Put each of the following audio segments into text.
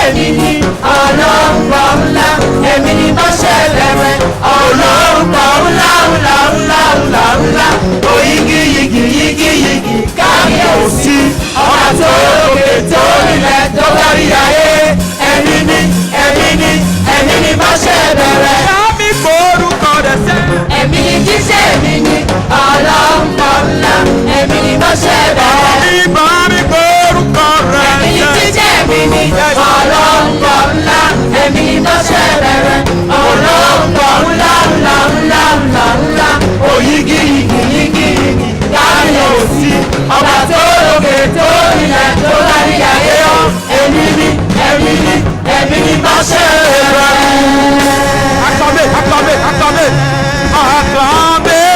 èmi ni ọlọ́run ńlá èmi ni mo ṣẹlẹ̀ rẹ̀ ọlọ́run ńlá ńlá ńlá ńlá ńlá oyigi yigi yigi yigi kábíyèsí ọba tó lókè tó nílẹ̀ tó kárí ayé èmi ni mo ṣẹlẹ̀ rẹ̀. Kámi gbórúkọ rẹ̀ sẹ́. èmi ni jíṣẹ́ èmi ni ọlọ́run ńlá èmi ni mo ṣẹlẹ̀ rẹ̀. Bàmí gbórúkọ rẹ̀ èmi ni jíjẹ́ èmi ni ọlọ́run ńlá èmi ni mo ṣẹlẹ̀ rẹ̀ ọlọ́run ńlá ńlá ńlá ńlá ńlá oyigi yigi yigi yigi kábíyèsí ọba tó lókè tó nílẹ̀ tó kárí ayé ọ èmi ni mo ṣẹlẹ̀ rẹ̀. Acclamez, acclamez, acclamez, acclamez.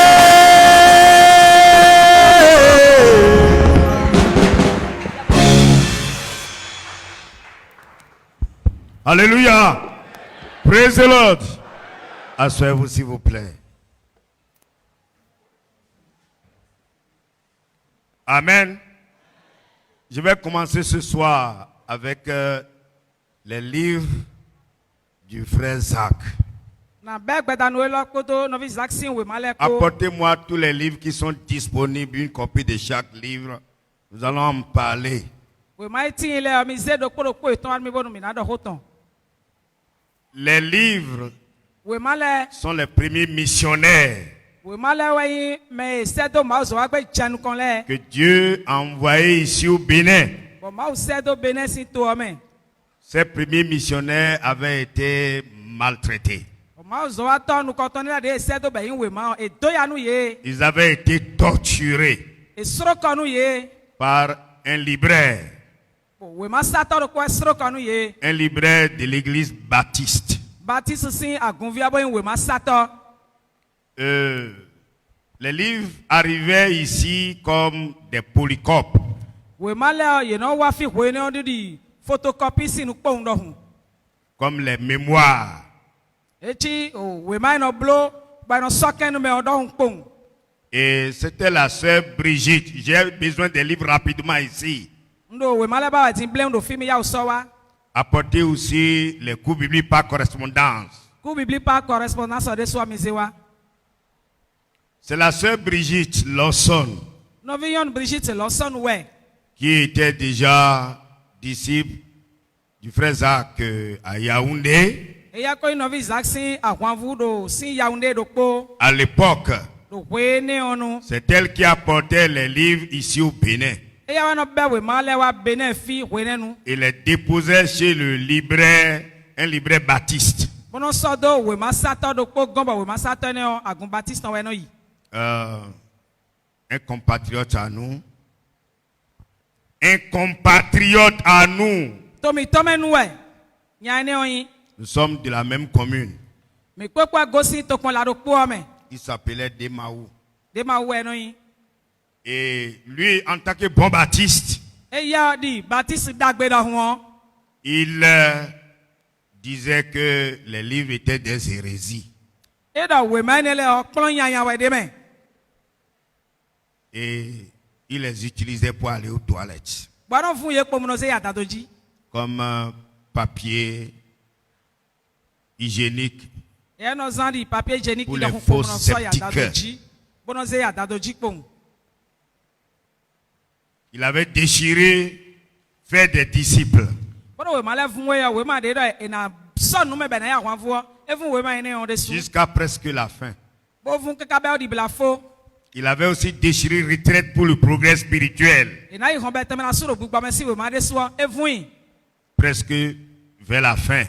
Alléluia. Praise the Lord. Asseyez-vous s'il vous plaît. Amen. Je vais commencer ce soir avec les livres du frère Zach. Apportez-moi tous les livres qui sont disponibles, une copie de chaque livre. Nous allons en parler. Les livres sont les premiers missionnaires que Dieu a envoyés ici au Bénin. Ces premiers missionnaires avaient été maltraités. Ils avaient été torturés par un libraire. Un libraire de l'église baptiste. Les livres arrivaient ici comme des polycopes. Comme les mémoires. Et c'était la sœur Brigitte. J'ai besoin des livres rapidement ici. Apportez aussi les cours bibliques par correspondance. C'est la sœur Brigitte Lawson qui était déjà disciple du frère Zach à Yaoundé. À l'époque, c'est elle qui apportait les livres ici au Bénin. Il les déposait chez le libraire, un libraire baptiste. Un compatriote à nous. Un compatriote à nous. Nous sommes de la même commune. Il s'appelait Demaou. Et lui, en tant que bon baptiste, il disait que les livres étaient des hérésies. Et il les utilisait pour aller aux toilettes. Comme papier hygiénique pour les faux sceptiques. Il avait déchiré faire des disciples. Jusqu'à presque la fin. Il avait aussi déchiré retraite pour le progrès spirituel. Presque vers la fin.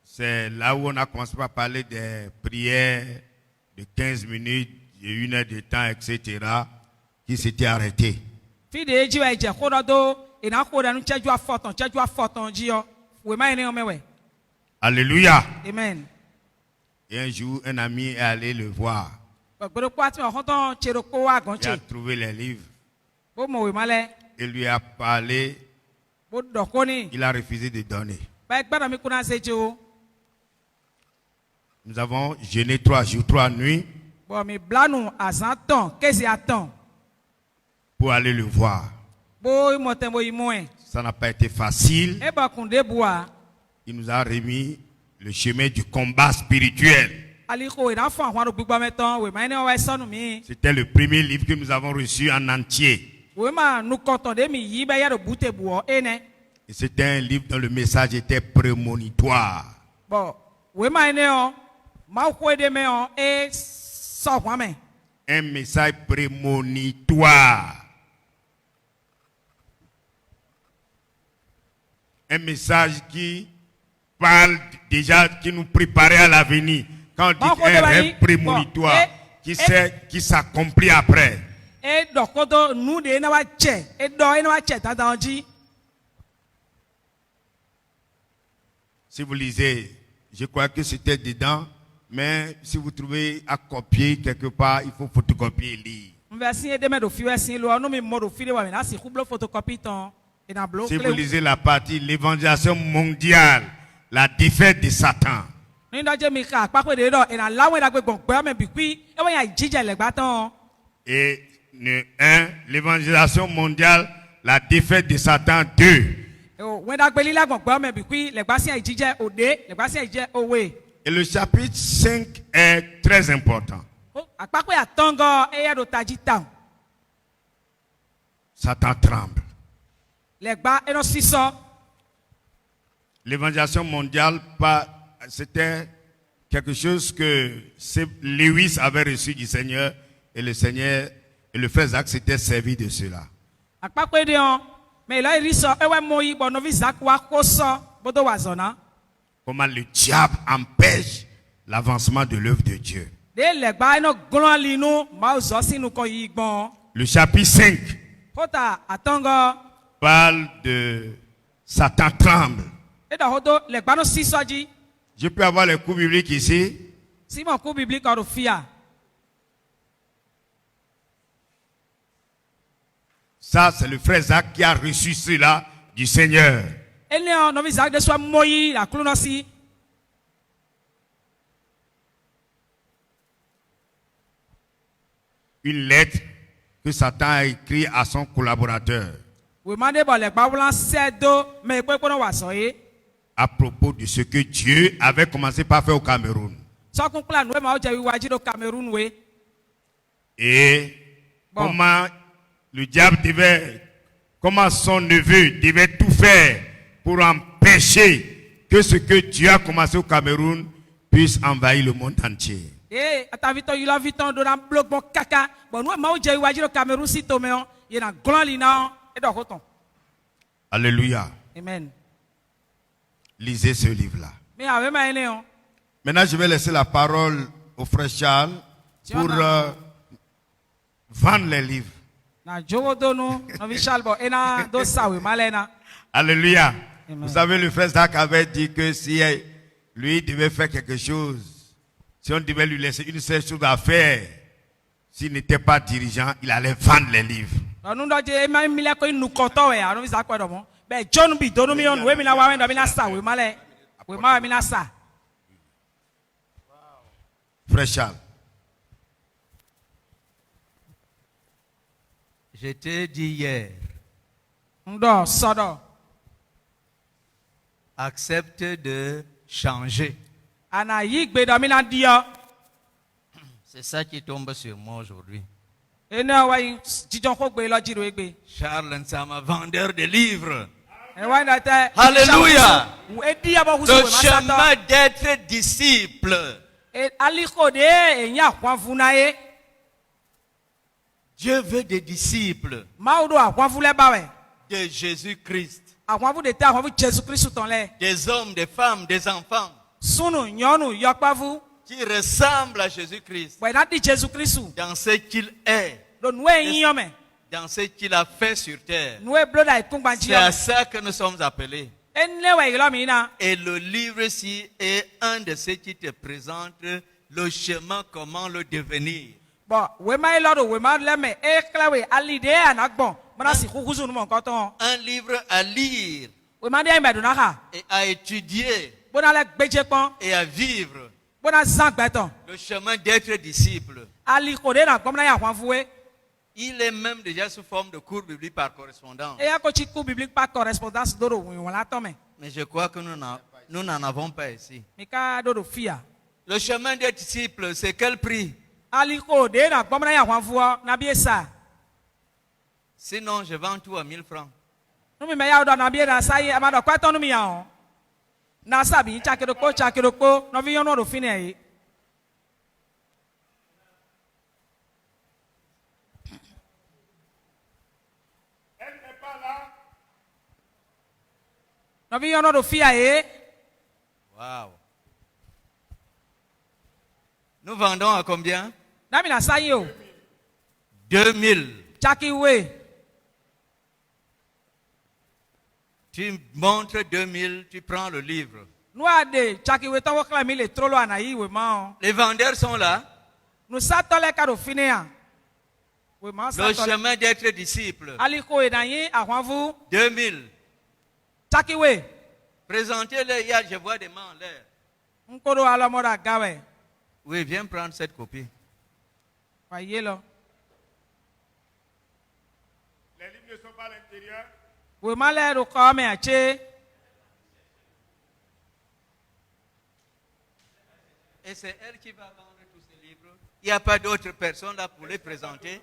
C'est là où on a commencé à parler des prières de 15 minutes, de 1 heure de temps, etc. qui s'était arrêté. Alléluia. Amen. Et un jour, un ami est allé le voir. Il a trouvé les livres. Il lui a parlé. Il a refusé de donner. Nous avons jeûné 3 jours, 3 nuits pour aller le voir. Ça n'a pas été facile. e ba kunde bua Il nous a remis le chemin du combat spirituel. aliko ina fo àwọn gbigba metan we ma ni wa sonu mi C'était le premier livre que nous avons reçu en entier. we ma nu koton de mi yi be ya do bute buo ene Et c'était un livre dont le message était prémonitoire. bon we ma ni o ma ko de me o e so kwa me Un message prémonitoire. Un message qui parle déjà, qui nous préparait à l'avenir. Quand on dit un rêve prémonitoire, qui s'accomplit après. e do kodo nu de na wa che e do ina wa che tadan ji Si vous lisez, je crois que c'était dedans, mais si vous trouvez à copier quelque part, il faut photocopier et lire. version e de me do fi version lo no mi mo do fi de wa mi na si kublo photocopie ton e na blo Si vous lisez la partie l'évangélisation mondiale, la défaite de Satan. ni do je mi ka pa pe de do e na lawe da gbe gbon me bi pi e wa ya jije le gba ton Et l'évangélisation mondiale, la défaite de Satan 2. when da gbe lila gbon me bi pi le gba si ya jije ode le gba si ya jije owe Et le chapitre 5 est très important. apa pe atongo e ya do taji town Satan tremble. le gba e no siso L'évangélisation mondiale, c'était quelque chose que Lewis avait reçu du Seigneur et le Seigneur et le frère Zach s'était servi de cela. apa pe de on me lo ri so e we mo yi bo no vi zak wa ko so bodo wa zona Comment le diable empêche l'avancement de l'œuvre de Dieu. de le gba e no glon linu ma zo sinu ko yi gbon Le chapitre 5 Kota atongo parle de Satan tremble. e do hodo le gba no siso ji Je peux avoir les cours bibliques ici. Simon ku biblique or fia Ça, c'est le frère Zach qui a reçu cela du Seigneur. ene o no vi zak de so moyi la klu no si Une lettre que Satan a écrite à son collaborateur we mande bo le gba wlan sedo me pe ko no wa so yi à propos de ce que Dieu avait commencé par faire au Cameroun. so kun plan we ma o je wi wa ji do Cameroon we Et Bon. comment son neveu devait tout faire pour empêcher que ce que Dieu a commencé au Cameroun puisse envahir le monde entier. atavito yilo viton do na blog bon kaka bo no ma o je wi wa ji do Cameroon si to me on ye na glon li na e do hoton Alléluia. amen Lisez ce livre-là. me ave ma ene on Maintenant, je vais laisser la parole au frère Charles pour vendre les livres. na jogo do no vi shalbo ena do sawe malena Alléluia. Amen. Vous savez, le frère Zach avait dit que si lui devait faire quelque chose, si on devait lui laisser une seule chose à faire, s'il n'était pas dirigeant, il allait vendre les livres. onu do je ma mi le ko nu koto we anu vi zakwa do mo be john bi do no mi on we mi na wa we do mi na sa we male we ma mi na sa Frère Charles. Je t'ai dit hier, ndo sodo accepte de changer. ana yi gbe do mi na dio C'est ça qui tombe sur moi aujourd'hui. ene wa yi jijon ko gbe lo jiro egbe Charles Nsama, vendeur de livres. e wa na te Alléluia. e dia bo husu Le we ma sa to chemin d'être disciple. e aliko de e nya kwa funa ye Dieu veut des disciples ma o do akwa fu le ba we de Jésus-Christ. akwa fu de ta akwa fu Jesus Christ ton le Des hommes, des femmes, des enfants sunu nyonu yokpa fu qui ressemblent à Jésus-Christ we na di Jesus Christ dans ce qu'il est, do nu e yin yo me dans ce qu'il a fait sur terre. nu e bloda ikungba ji C'est yo à ça que nous sommes appelés. ene we ilo mi na Et le livre-ci est un de ceux qui te présentent le chemin, comment le devenir. bon we ma ilo do we ma le me e kla we alide anagbon mana si kukuzu nu mo nkan ton Un livre à lire we ma de me do na ka et à étudier bona le gbeje pon et à vivre bona zan gbeton le chemin d'être disciple. aliko de na gbon na ya kwan fu we Il est même déjà sous forme de cours biblique par correspondance. Et ko chi ku biblique par correspondance do wi wala to me. Mais je crois que nous n'en avons pas ici. Mi ka do fia. Le chemin des disciples, c'est quel prix? Ali ko de na gbomna ya hwanfu na bi esa. Sinon, je vends tout à 1000 francs. No mi me ya do na bi na sai ama do kwato no mi ya o. Na sabi chakiro ko no vi yo no do fini e. No vi yo no do fia e. Wow. Nous vendons à combien? Na mi na sai o. 2000. Chakiwe. Tu montres 2000, tu prends le livre. Nous ade chakiwe to wakla mi le trolo anayi we ma. Les vendeurs sont là. Nous satole ka do fini a. We ma Le satole. chemin d'être disciple. Ali ko e na yin a hwanfu. 2000. Chakiwe. Présentez-le, il y a, je vois des mains en l'air. Nkoro alamoda gawe. Oui, viens prendre cette copie. Wa yelo. Les livres ne sont pas à l'intérieur. We ma le do ko me ache. Et c'est elle qui va vendre tous ces livres. Il n'y a pas d'autres personnes là pour les présenter.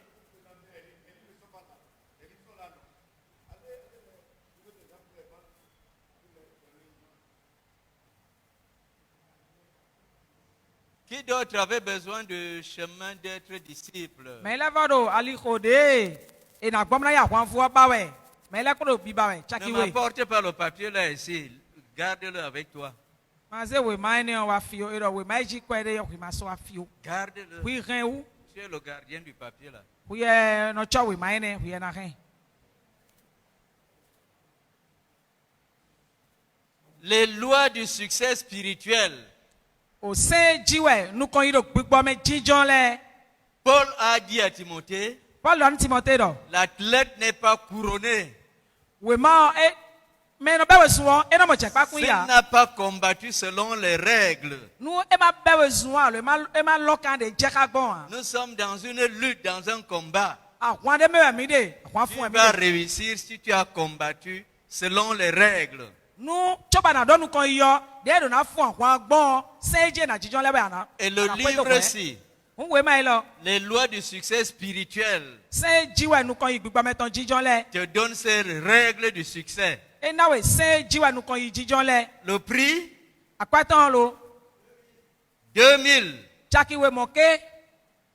Qui d'autre avait besoin de chemin d'être disciple? Mais la vado ali ko de. E na gbomna ya hwanfu ba we. Mais la ko do bi ba we. Ne Chakiwe. m'apporte pas le papier là ici. Garde-le avec toi. Ma ze we ma ne wa fio e do we ma ji ko de yo ma so wa fio. Garde-le. Wi ren wu. Tu es le gardien du papier là. Wi e no cho we ma ne wi na ren. Les lois du succès spirituel. O se jiwe nu kon yi do gbigbo me jijon le. Paul a dit à Timothée, Paul don Timothée do. l'athlète n'est pas couronné We ma e me no be we suwon e no mo che pa kun s'il ya. n'a pas combattu selon les règles. Nu e ma be we suwon le ma e ma lokan de je ka gbon. Nous sommes dans une lutte, dans un combat. A hwan de me mi de. Hwan Tu fun e mi vas de. réussir si tu as combattu selon les règles. Nu choba na do nu kon yo de do na fun hwan gbon seje na jijon le be ana. Et le livre-ci, Un we ma lo. les lois du succès spirituel, Se jiwe nu kon yi gbigbo me ton jijon le. te donne ces règles du succès. E na we se jiwe nu kon yi jijon le. Le prix, Apatan lo. 2000. Chakiwe moke.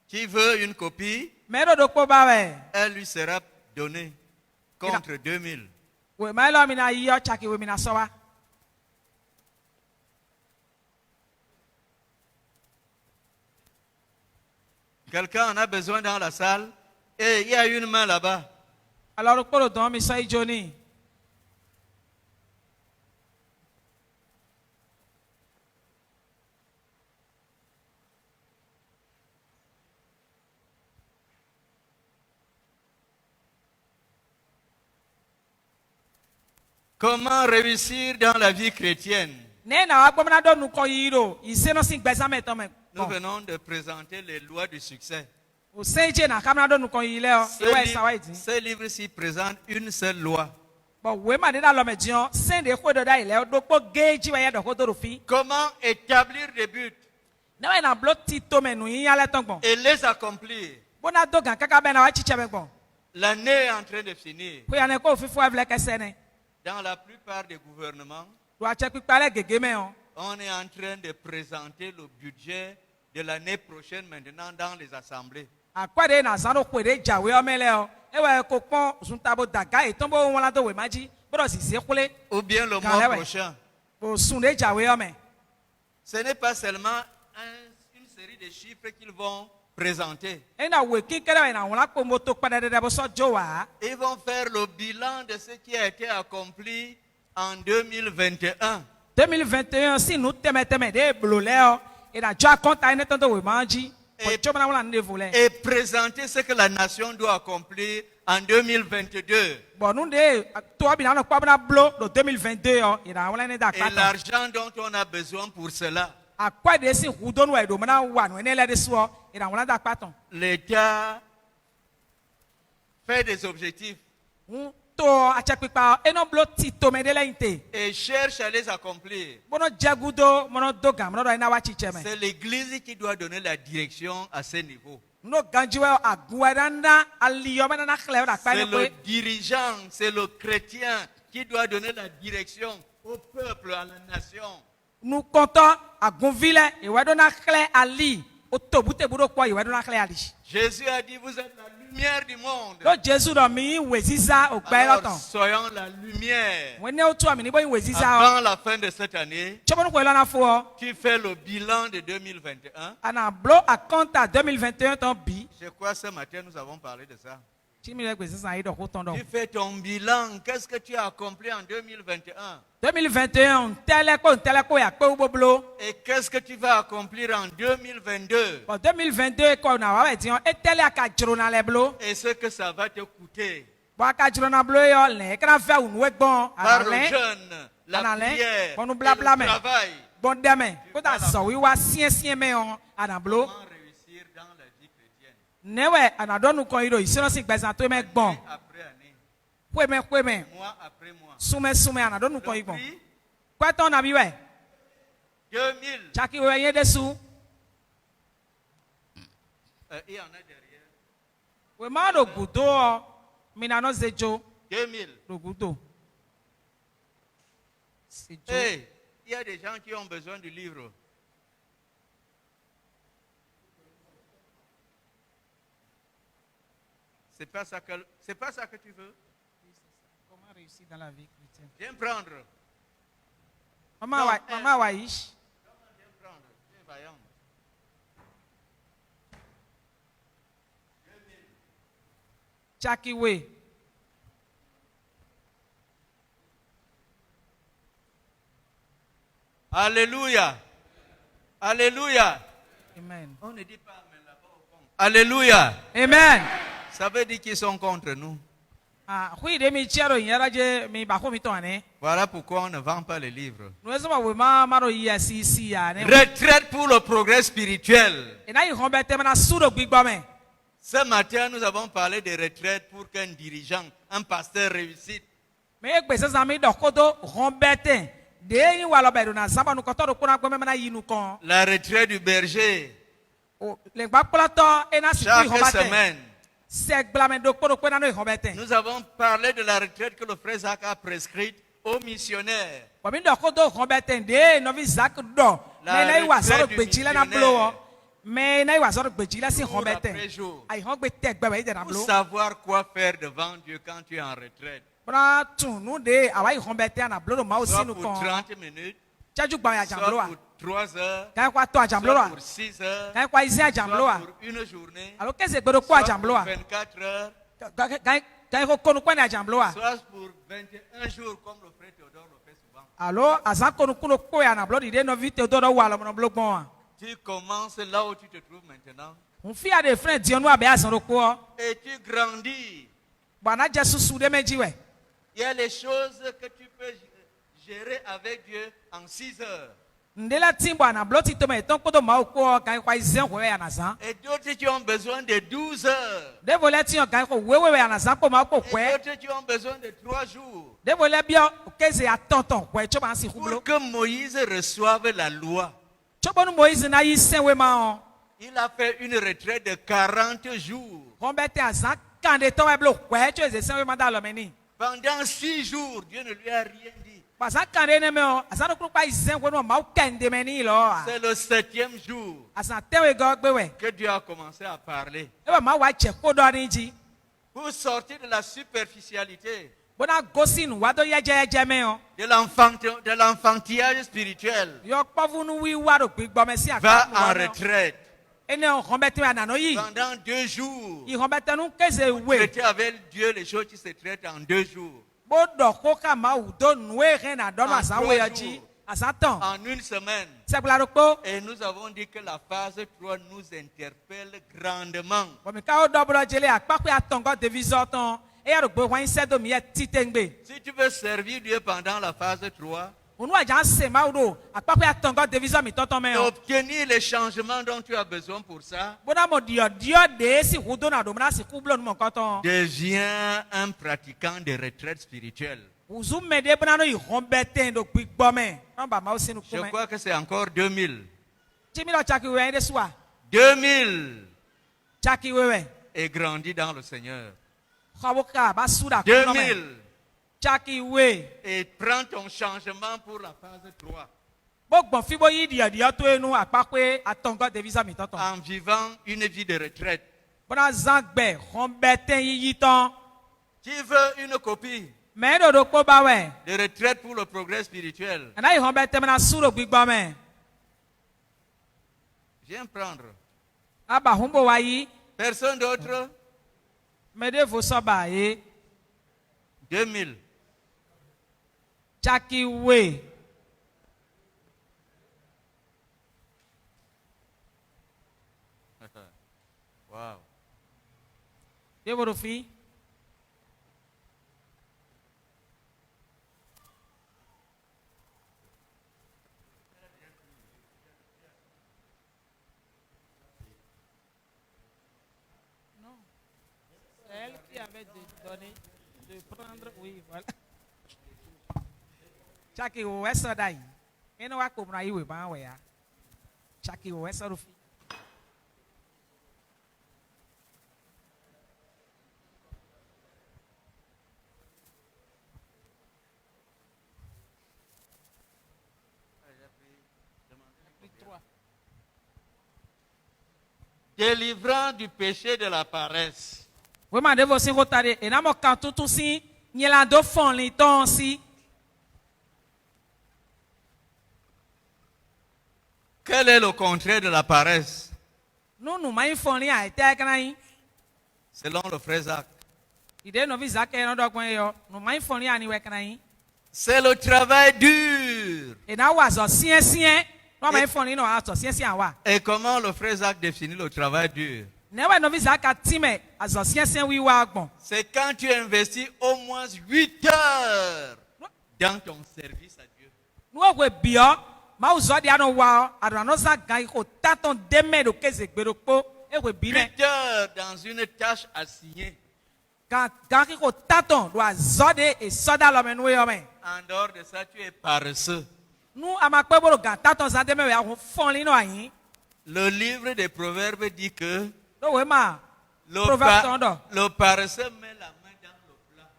Qui veut une copie, Me do ko ba we. elle lui sera donnée contre 2000. We ma lo mi na yi yo chakiwe mi na so wa. Quelqu'un en a besoin dans la salle? Et il y a une main là-bas. Alors ko lo don mi so ijoni. Comment réussir dans la vie chrétienne? Ne na wa gbomna do nu kon yi do. Ise no sin gbesa me ton me. Nous venons de présenter les lois du succès. O seje na kamna do nu kon yi le o. E wa sa wa idi. Ce livre-ci présente une seule loi. Bo we ma de da lo me jion. Sen de ko do da ile o do po geji wa ye do ko do fi. Comment établir des buts Na wa na blo ti to me nu yin ya le ton gbon. et les accomplir? Bona do gan kaka be na wa chiche me gbon. L'année est en train de finir. Ko ya ne ko fi fo evle kese ne. Dans la plupart des gouvernements, Do a che pipa le gege me o. on est en train de présenter le budget de l'année prochaine maintenant dans les assemblées. Akwa de na san do ko de jawe o me le o. E wa ko pon sun tabo daga e ton bo won la do we maji. Bro si se kule. Ou bien le Quand mois ouais. prochain. Bo sun de jawe o me. Ce n'est pas seulement une série de chiffres qu'ils vont présenter. E na we ki kere na won la ko moto pa de bo so jo wa. Ils vont faire le bilan de ce qui a été accompli en 2021. 2021 si nous teme de blo le o. E na jo konta ne ton do we maji. Ko jo na won ne vole. Et présenter ce que la nation doit accomplir en 2022. Bon nous de to bi na no pa na blo do 2022 o. E na won ne da Et pa. l'argent dont on a besoin pour cela. Akwa de si hudon we do na wa no ne le de so. E na won da pa ton. L'État Fais des objectifs to achakpipa eno blo ti to me de la inte. et cherche à les accomplir. Bono jagudo mono dogam no ina wa chicheme. C'est l'Église qui doit donner la direction à ce niveau. No ganjiwe aguadanda aliyo bana na khle da C'est pa le dirigeant, c'est le chrétien qui doit donner la direction au peuple, à la nation. nous comptons à Gonville et Wadona Clé Ali, au Tobute Bourokwa et Wadona Clé Ali. Jésus a dit, vous êtes la lumière du monde. Donc Jésus a mis Weziza au Alors, Bayoton. soyons la lumière. When you to Amini Boy Weziza, Avant la fin de cette année, Chobon Kwelana Fo, tu fais le bilan de 2021. Ana Blo à compte à 2021 ton bi. Je crois que ce matin, nous avons parlé de ça. Chimile Weziza Ido Rotondo. Tu fais ton bilan. Qu'est-ce que tu as accompli en 2021? 2021, tel ko ya ko boblo. Et qu'est-ce que tu vas accomplir en 2022? En 2022 ko na wa dion etele aka jrona le blo. Et ce que ça va te coûter. Ba aka jrona blo yo le kra fa unwe gbon Par le ala le. jeûne, la Analin, prière, bon, nous et blabla, le mais. travail. Bon demain, ko ta so wi wa sien me on ana blo. Comment réussir dans la vie chrétienne? Newe anadonu ko iro isino si gbezanto me gbon. Année après année, Kweme mois après mois. sume anadonu ko Le igbon. prix, Kwa ton na biwe 2000. chaki we yen desu Il y en a derrière. we ma do gudo o mina no zejo 2000. do gudo sejo Hey, il y a des gens qui ont besoin du livre. C'est pas ça que tu veux. comment réussir dans la vie chrétienne. Viens prendre. Mama wa ish Viens prendre. Viens, vaillant. chaki we Alléluia. Alléluia. amen. On ne dit pas amen là-bas au fond. Alléluia. Amen. Ça veut dire qu'ils sont contre nous. Ah, hui de mi chiaro yara je mi ba ko mi to ane. Voilà pourquoi on ne vend pas les livres. No eso ba we ma ro yi si ya ne. Retraite pour le progrès spirituel. E na yi hon bete na sudo gbigbo me. Ce matin, nous avons parlé de retraite pour qu'un dirigeant, un pasteur réussisse. Me gbese za mi do kodo hon bete. De yi wa lo be do na samba nu ko to do kuna gbe me na yi nu kon. La retraite du berger. O le gba plato e na si ku Chaque hon bete. semaine. C'est blâme de quoi qu'on a nous remettre. Nous avons parlé de la retraite que le frère Zach a prescrite aux missionnaires. Comme il doit qu'on doit remettre des novices Zach do. Mais là il va sortir petit na blow. Mais là il va sortir petit là si remettre. Aïe on peut tech bébé de na Pour blow. savoir quoi faire devant Dieu quand tu es en retraite. Pra tu nous de awa remettre na blow ma aussi Soit nous pour kon. 30 minutes, Tchaju ba ya jamblo. soit pour 3 heures, Quand quoi toi jamblo. soit pour 6 heures, Quand quoi ici jamblo. soit pour une journée, Alors qu'est-ce que de quoi soit jamblo? pour 24 heures, Quand qu'on quoi na jamblo. soit pour 21 jours comme le frère Théodore le fait souvent. Alors azan qu'on kuno ko ya na blow de no vite do do wa lo blow bon. Tu commences là où tu te trouves maintenant On fit à des frères Dieu nous a bien son ko. et tu grandis. Bana Jesus su de meji we. Il y a les choses que tu peux gérer avec Dieu en 6 heures. Ndela timbo na bloti to me ton kodo ma ko kan kwa izen ko ya na san. Et d'autres qui ont besoin de 12 heures. De volet ti kan ko wewe ya na san ko ma ko Et kwe. d'autres qui ont besoin de 3 jours. De volet bio keze ya tonton kwe cho ba si kublo. Pour que Moïse reçoive la loi. Cho bonu Moïse na yi sen we ma on. Il a fait une retraite de 40 jours. Rombete azan kan de ton we blo kwe cho ze sen we ma da lo meni. Pendant 6 jours, Dieu ne lui a rien dit. Ba san kan de ne me on. Azan ko kwa izen ko no ma o kan de meni lo. C'est le 7e jour Azan te we go gbe we. que Dieu a commencé à parler. E ba ma wa che ko do ni ji. Pour sortir de la superficialité, Bona gosin wa do ye je me on. de l'enfantillage spirituel. Yo povu nu wi wa do gbigbo me si Va aka. en retraite. Ene on rombete ya na no yi. Pendant 2 jours. Il rombete nu keze we. Traiter avec Dieu les choses qui se traitent en 2 jours. Bodo koka ma udo nwe re na dono En asa 3 we yaji jours. asa ton En 1 semaine. se blaroko Et nous avons dit que la phase 3 nous interpelle grandement. bo mi ka o do bro jele apapo ya ton go divisor ton e ya ro gbe wan se do mi e titengbe Si tu veux servir Dieu pendant la phase 3, Obtenir les changements dont tu as besoin pour ça. Deviens un pratiquant de retraite spirituelle. Je crois que c'est encore 2000. 2000 et grandis dans le Seigneur. 2000 et prends ton changement pour la phase 3. En vivant une vie de retraite. Tu veux une copie de retraite pour le progrès spirituel. Viens prendre. Personne d'autre? 2000. Wow. C'est elle qui avait donné de prendre, oui, voilà. Chaki o esa dai. Eno wa komra iwe ba we ya. Chaki o esa rufi. Délivrant du péché de la paresse. We ma devo sin rotare e na mo kan tutu sin nyela do fon li ton si. Quel est le contraire de la paresse? No no mai fon li a ite kana yin. Selon le frère Zach. Ide no vi zake no do kwen yo. No mai fon li ani we kana yin. C'est le travail dur. E na wa zo sien sien. No mai fon li no a zo sien sien wa. Et comment le frère Zach définit le travail dur? C'est quand tu investis au moins 8 heures dans ton service à Dieu. 8 heures dans une tâche assignée. En dehors de ça, tu es paresseux. Le livre des Proverbes dit que le paresseux met la main dans le plat.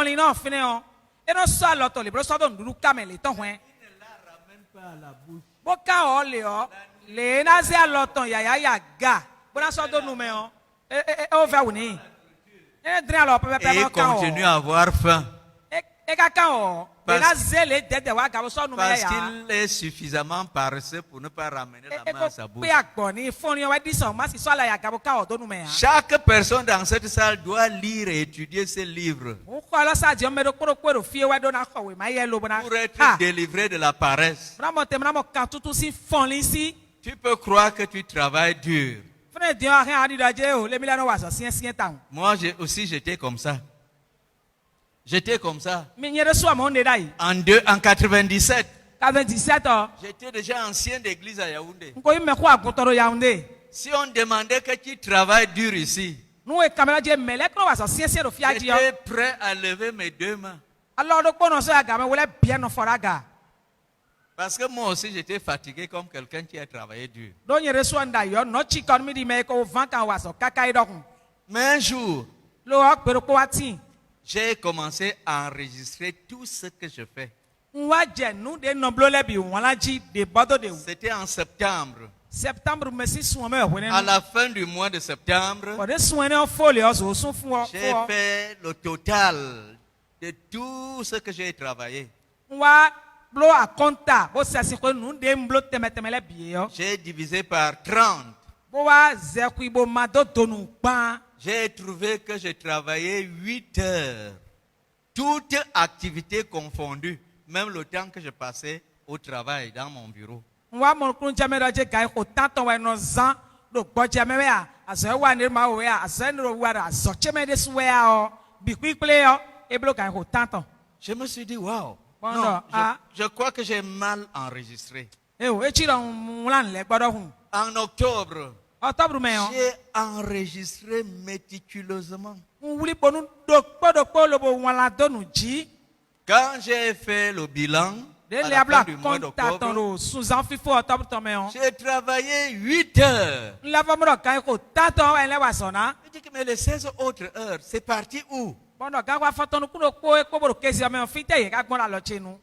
Il ne la ramène pas à la bouche. Et il continue à avoir faim. Parce qu'il est suffisamment paresseux pour ne pas ramener la main à sa bouche. Chaque personne dans cette salle doit lire et étudier ces livres pour être délivré de la paresse. Tu peux croire que tu travailles dur. Moi aussi j'étais comme ça. J'étais comme ça. En 97. J'étais déjà ancien d'église à Yaoundé. Si on demandait que tu travailles dur ici, j'étais prêt à lever mes deux mains. Parce que moi aussi j'étais fatigué comme quelqu'un qui a travaillé dur. Mais un jour, j'ai commencé à enregistrer tout ce que je fais. C'était en septembre. À la fin du mois de septembre, j'ai fait le total de tout ce que j'ai travaillé. J'ai divisé par 30. J'ai trouvé que j'ai travaillé 8 heures. Toutes activités confondues. Même le temps que je passais au travail dans mon bureau. Je me suis dit, waouh, Non, je crois que j'ai mal enregistré. En octobre, j'ai enregistré méticuleusement. Quand j'ai fait le bilan, à la fin du mois d'octobre, j'ai travaillé 8 heures. Je dis que mais les 16 autres heures, c'est parti où?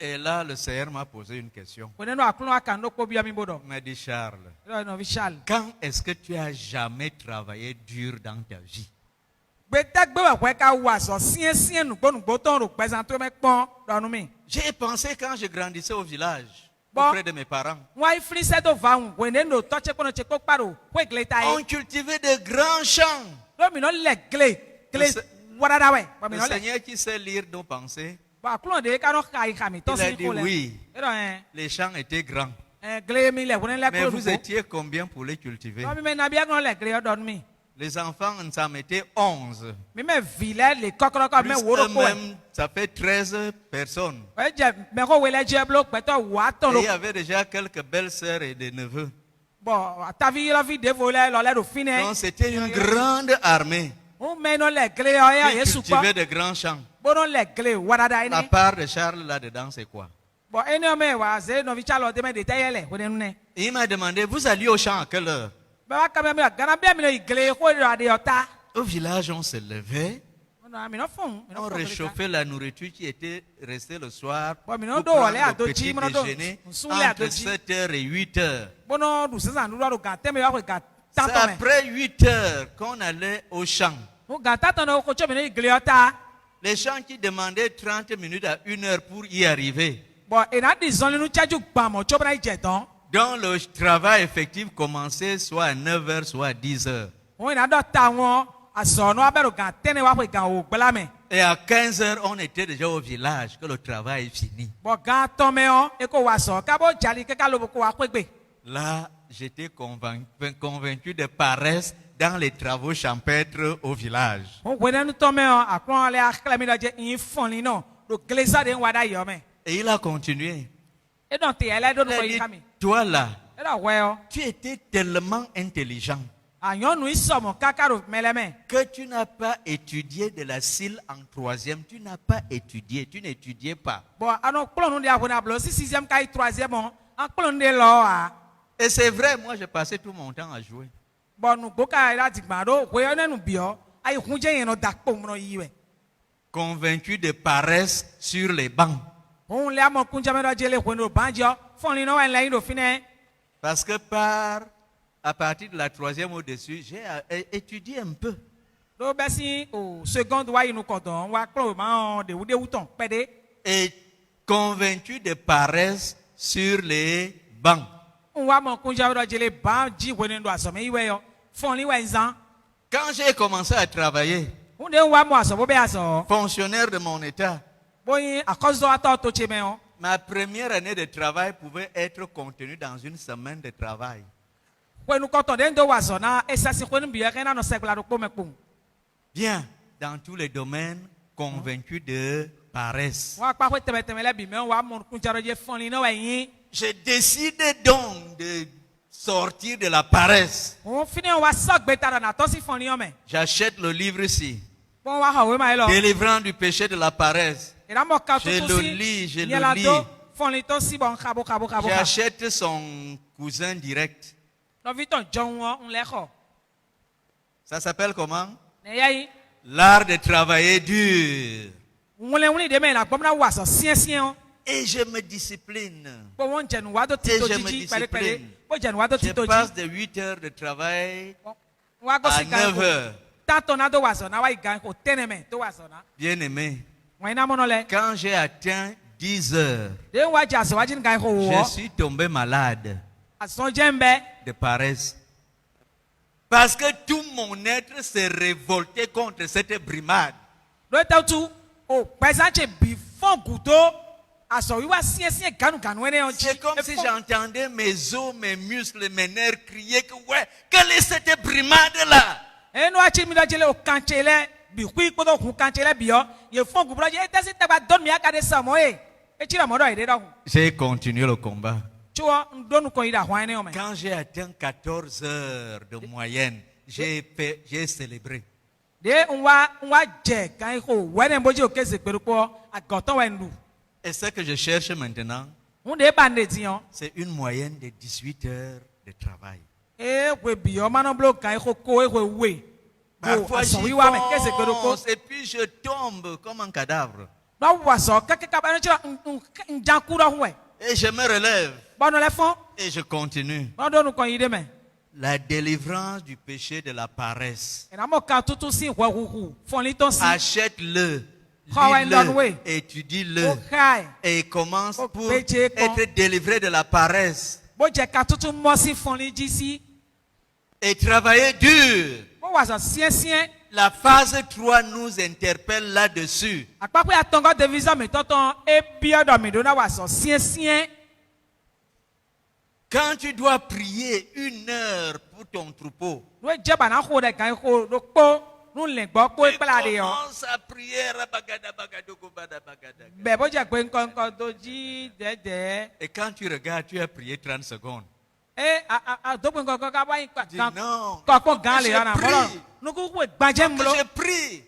Et là, le Seigneur m'a posé une question. Il m'a dit, Charles, quand est-ce que tu as jamais travaillé dur dans ta vie? J'ai pensé quand je grandissais au village, auprès de mes parents. On cultivait de grands champs. Le Seigneur qui sait lire nos pensées, il a dit oui, les champs étaient grands. Mais vous étiez combien pour les cultiver? Les enfants, ça mettait 11. Plus eux-mêmes, ça fait 13 personnes. Et il y avait déjà quelques belles sœurs et des neveux. Donc c'était une grande armée. Qui cultivait de grands champs. La part de Charles là-dedans, c'est quoi? Il m'a demandé, vous alliez au champ à quelle heure? Au village, on se levait. On réchauffait la nourriture qui était restée le soir pour prendre le petit déjeuner entre 7h et 8h. C'est après 8 heures qu'on allait au champ. Les champs qui demandaient 30 minutes à 1 heure pour y arriver. Donc le travail effectif commençait soit à 9 heures, soit à 10 heures. Et à 15 heures, on était déjà au village, que le travail est fini. Là, j'étais convaincu de paresse dans les travaux champêtres au village. Et il a continué. Il a dit, toi là, tu étais tellement intelligent que tu n'as pas étudié de la CIL en 3e. Tu n'as pas étudié, tu n'étudiais pas. Et c'est vrai, moi j'ai passé tout mon temps à jouer. Convaincu de paresse sur les bancs. Parce que à partir de la 3e au-dessus, j'ai étudié un peu. Et convaincu de paresse sur les bancs. Quand j'ai commencé à travailler, fonctionnaire de mon état, ma première année de travail pouvait être contenue dans une semaine de travail. Bien, dans tous les domaines, convaincu de paresse. J'ai décidé donc de sortir de la paresse. J'achète le livre ici. Délivrant du péché de la paresse. Je le lis. J'achète son cousin direct. Ça s'appelle comment? L'art de travailler dur. Et je me discipline. Je passe de 8 heures de travail à 9 heures. Bien aimé, quand j'ai atteint 10 heures, je suis tombé malade de paresse. Parce que tout mon être s'est révolté contre cette brimade. C'est comme si j'entendais mes os, mes muscles, mes nerfs crier que ouais, quelle est cette brimade là? J'ai continué le combat. Quand Quand j'ai atteint 14 heures de moyenne, j'ai célébré. Et ce que je cherche maintenant, c'est une moyenne de 18 heures de travail. Parfois, j'y fonce et puis je tombe comme un cadavre. Et je me relève et je continue. La délivrance du péché de la paresse. Achète-le, lis-le, étudie-le et commence pour être délivré de la paresse. Et travailler dur. La phase 3 nous interpelle là-dessus. Quand tu dois prier 1 heure pour ton troupeau, tu commences à prier. Et quand tu regardes, tu as prié 30 secondes. Dis non, je prie.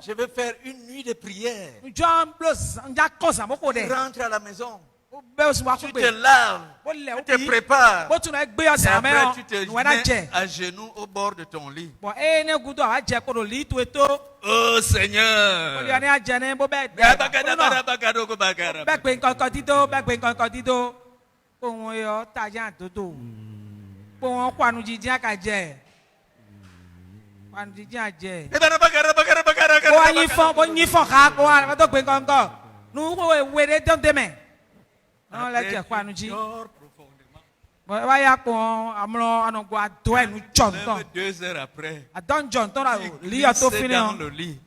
Je vais faire une nuit de prière. Tu rentres à la maison. Tu te laves, tu te prépares. Et après, tu te mets à genoux au bord de ton lit. Oh Seigneur. Lève 2 heures après. Tu glisses dans le lit.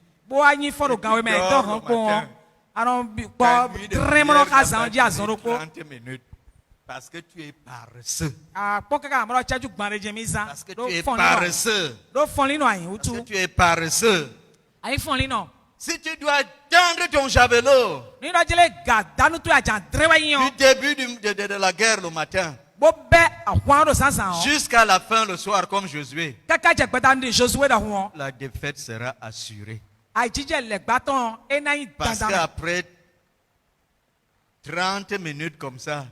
Parce que tu es paresseux. Parce que tu es paresseux. Parce que tu es paresseux. Si tu dois tendre ton javelot du début de la guerre le matin jusqu'à la fin le soir comme Josué, la défaite sera assurée. Parce qu'après 30 minutes comme ça,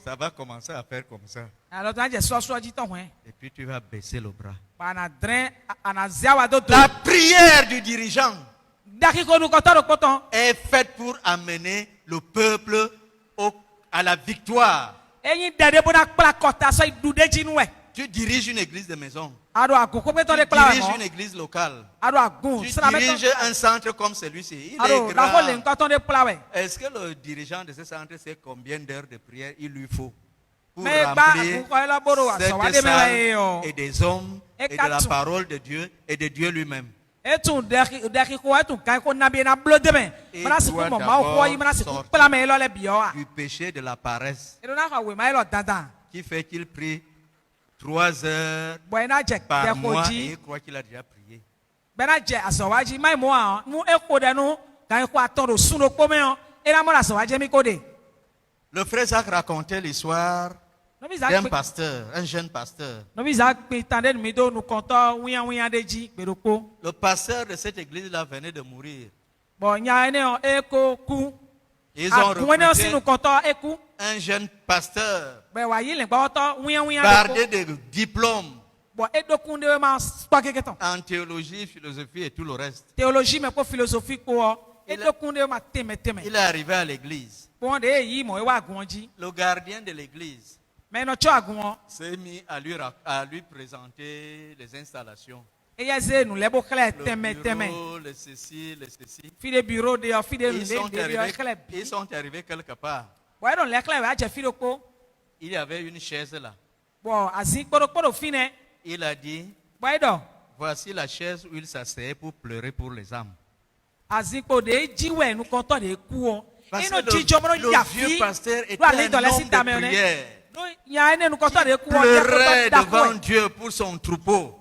ça va commencer à faire comme ça. Et puis tu vas baisser le bras. La prière du dirigeant est faite pour amener le peuple à la victoire. Tu diriges une église de maison. Tu diriges une église locale. Tu diriges un centre comme celui-ci. Il est grand. Est-ce que le dirigeant de ce centre sait combien d'heures de prière il lui faut pour remplir cette salle et des hommes et de la parole de Dieu et de Dieu lui-même? Il doit d'abord sortir du péché de la paresse qui fait qu'il prie 3 heures par mois et il croit qu'il a déjà prié. Le frère Zach racontait l'histoire d'un pasteur, un jeune pasteur. Le pasteur de cette église-là venait de mourir. Ils ont recruté un jeune pasteur bardé de diplômes en théologie, philosophie et tout le reste. Il est arrivé à l'église. Le gardien de l'église s'est mis à lui présenter les installations. Le bureau, le ceci, le ceci. Ils sont arrivés quelque part. Il y avait une chaise là. Il a dit, voici la chaise où il s'asseyait pour pleurer pour les âmes. Parce que le vieux pasteur était un homme de prière. Il pleurait devant Dieu pour son troupeau.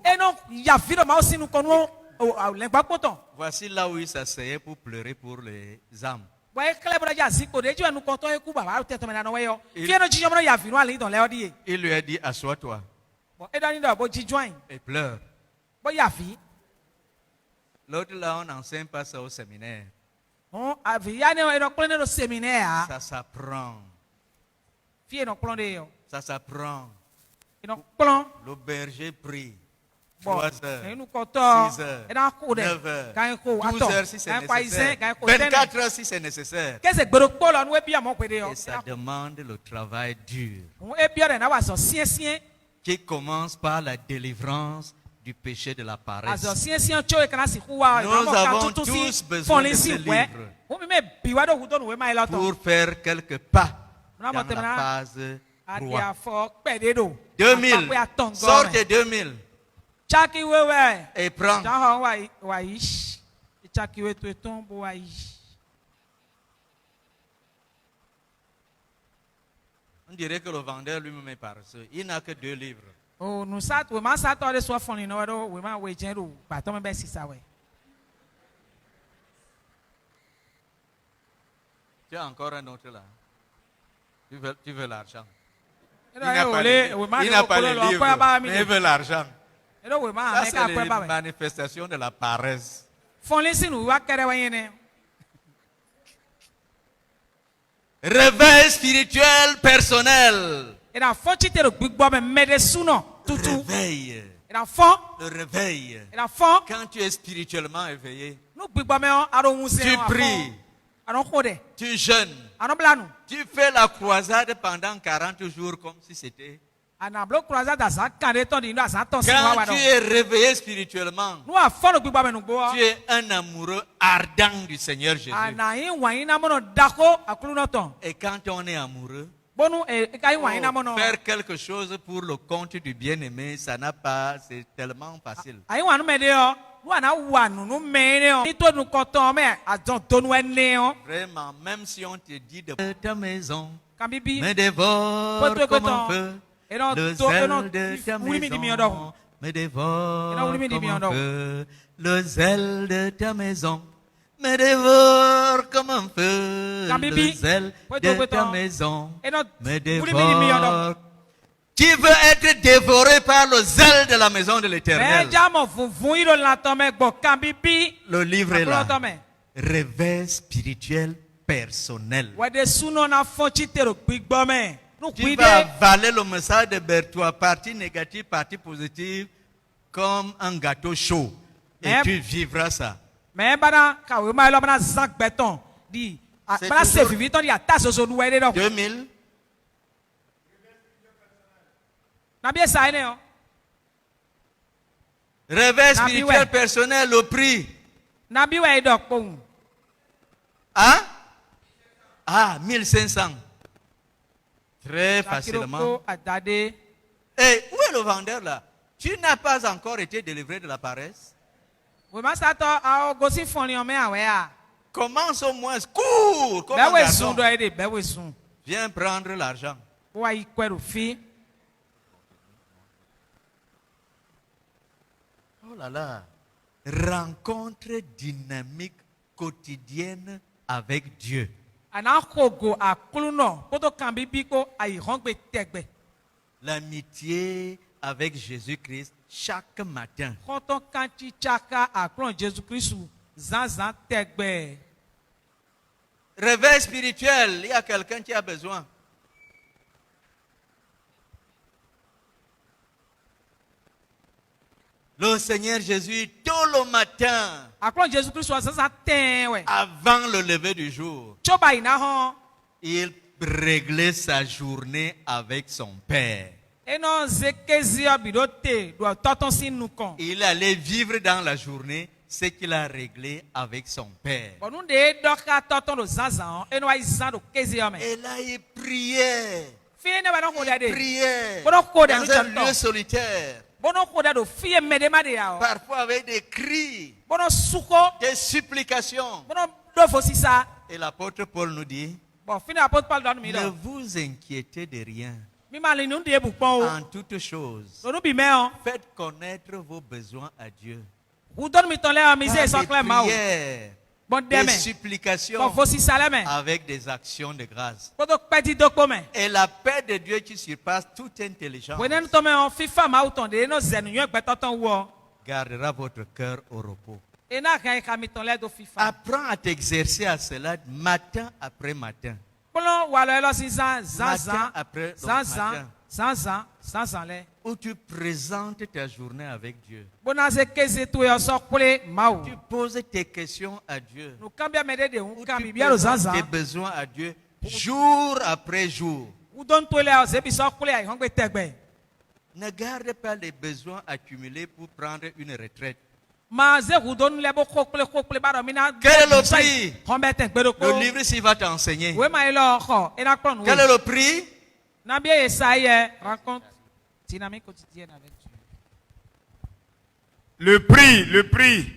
Voici là où il s'asseyait pour pleurer pour les âmes. Il lui a dit, assois-toi. Et pleure. L'autre là, on n'enseigne pas ça au séminaire. Ça s'apprend. Ça s'apprend. Le berger prie. 3 heures, 6 heures, 9 heures, 12 heures si c'est nécessaire, 24 heures si c'est nécessaire. Et ça demande le travail dur qui commence par la délivrance du péché de la paresse. Nous avons tous besoin de ce livre pour faire quelques pas dans la phase roi. 2000, sortez 2000 et prends. On dirait que le vendeur lui-même est paresseux. Il n'a que 2 livres. Tu as encore un autre là. Tu veux l'argent. Il n'a pas les livres, mais il veut l'argent. Ça, c'est les manifestations de la paresse. Réveil spirituel personnel. Réveil. Le réveil. Quand tu es spirituellement éveillé, tu pries, tu jeûnes, tu fais la croisade pendant 40 jours comme si c'était... Quand tu es réveillé spirituellement, tu es un amoureux ardent du Seigneur Jésus. Et quand on est amoureux, faire quelque chose pour le compte du bien-aimé, ça n'a pas, c'est tellement facile. Vraiment, même si on te dit de ta maison, me dévore comme un feu. Le zèle de ta maison me dévore comme un feu. Le zèle de ta maison me dévore comme un feu. Le zèle de ta maison me dévore. Tu veux être dévoré par le zèle de la maison de l'Éternel. Le livre est là. Réveil spirituel personnel. Tu vas avaler le message de Berthoud, partie négative, partie positive, comme un gâteau chaud. Et tu vivras ça. C'est toujours 2000. Réveil spirituel personnel, le prix. Hein? Ah, 1500. Très facilement. Et où est le vendeur là? Tu n'as pas encore été délivré de la paresse? Commence au moins, cours comme un garçon. Viens prendre l'argent. Oh là là. Rencontre dynamique quotidienne avec Dieu. L'amitié avec Jésus-Christ chaque matin. Réveil spirituel, il y a quelqu'un qui a besoin. Le Seigneur Jésus, tôt le matin, avant le lever du jour, il réglait sa journée avec son Père. Il allait vivre dans la journée ce qu'il a réglé avec son Père. Et là, il priait. Il priait dans un lieu solitaire. Parfois avec des cris, des supplications. Et l'apôtre Paul nous dit, ne vous inquiétez de rien. En toutes choses, faites connaître vos besoins à Dieu. Par des prières, des supplications avec des actions de grâce. Et la paix de Dieu qui surpasse toute intelligence gardera votre cœur au repos. Apprends à t'exercer à cela matin après matin. Matin après matin. Où tu présentes ta journée avec Dieu. Tu poses tes questions à Dieu. Où tu présentes tes besoins à Dieu jour après jour. Ne garde pas les besoins accumulés pour prendre une retraite. Quel est le prix? Le livre s'il va t'enseigner. Quel est le prix? Le prix.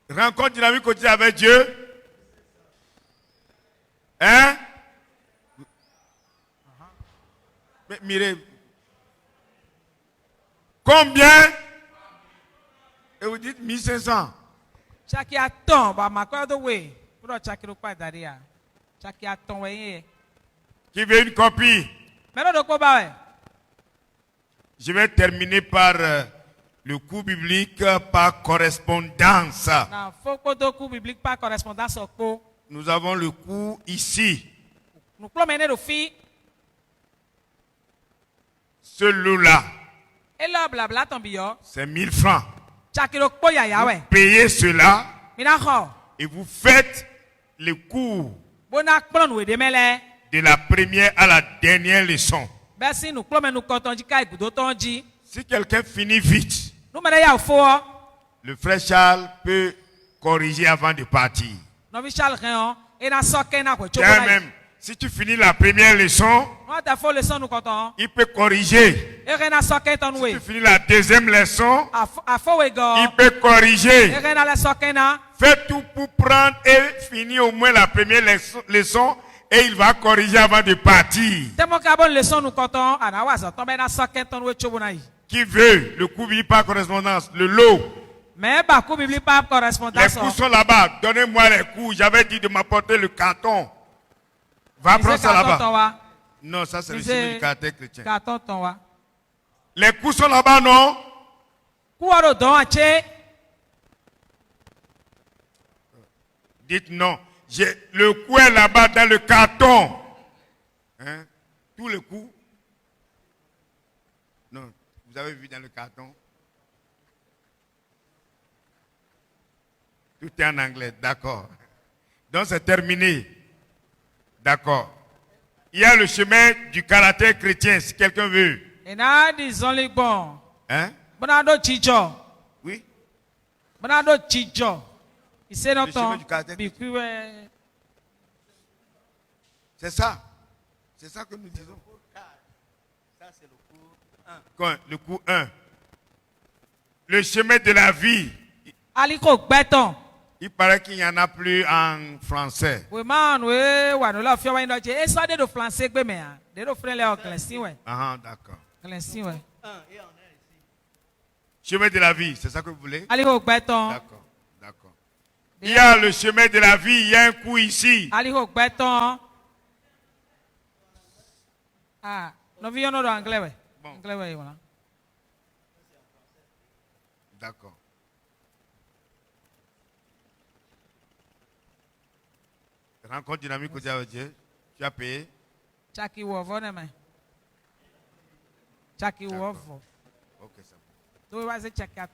Rencontre dynamique quotidienne avec Dieu. Hein? Mais mirez. Combien? Et vous dites 1500. Qui veut une copie? Je vais terminer par le cours biblique par correspondance. Nous avons le cours ici. Ce lot-là, c'est 1000 francs. Vous payez cela et vous faites le cours de la première à la dernière leçon. Si quelqu'un finit vite, le frère Charles peut corriger avant de partir. Même si tu finis la première leçon, il peut corriger. Si tu finis la deuxième leçon, il peut corriger. Fais tout pour prendre et finir au moins la première leçon et il va corriger avant de partir. Qui veut le cours biblique par correspondance, le lot? Les cours sont là-bas. Donnez-moi les cours. J'avais dit de m'apporter le carton. Va prendre ça là-bas. Non, ça c'est le chemin du caractère chrétien. Les cours sont là-bas, non? Dites non. Le cours est là-bas dans le carton. Hein? Tous les coups. Non, vous avez vu dans le carton. Tout est en anglais, d'accord. Donc c'est terminé. D'accord. Il y a le chemin du caractère chrétien, si quelqu'un veut. Hein? Oui. Le chemin du caractère chrétien. C'est ça. C'est ça que nous disons. Ça, c'est le cours 1. Le cours 1. Le chemin de la vie. Il paraît qu'il n'y en a plus en français. Ah, d'accord. Chemin de la vie, c'est ça que vous voulez? D'accord, d'accord. Il y a le chemin de la vie, il y a un coup ici. Bon. D'accord. Rencontre dynamique au Dieu. Tu as payé?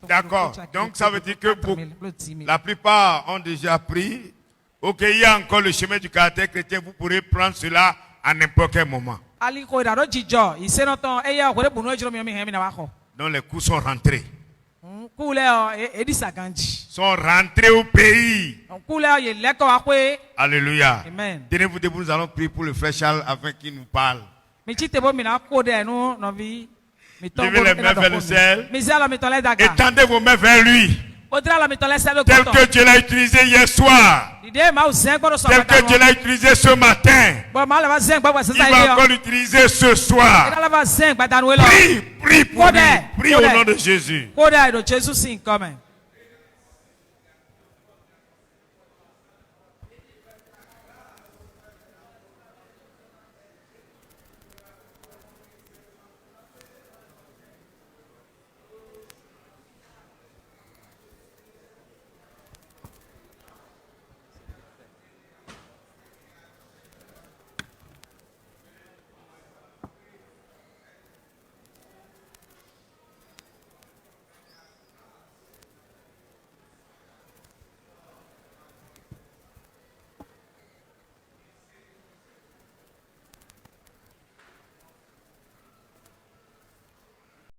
D'accord. Donc ça veut dire que la plupart ont déjà pris. Ok, il y a encore le chemin du caractère chrétien. Vous pourrez prendre cela à n'importe quel moment. Donc les cours sont rentrés. Sont rentrés au pays. Alléluia. Tenez-vous debout, nous allons prier pour le frère Charles afin qu'il nous parle. Levez les mains vers le ciel. Étendez vos mains vers lui. Tel que Dieu l'a utilisé hier soir. Tel que Dieu l'a utilisé ce matin, il va encore l'utiliser ce soir. Prie, prie pour lui. Prie au nom de Jésus.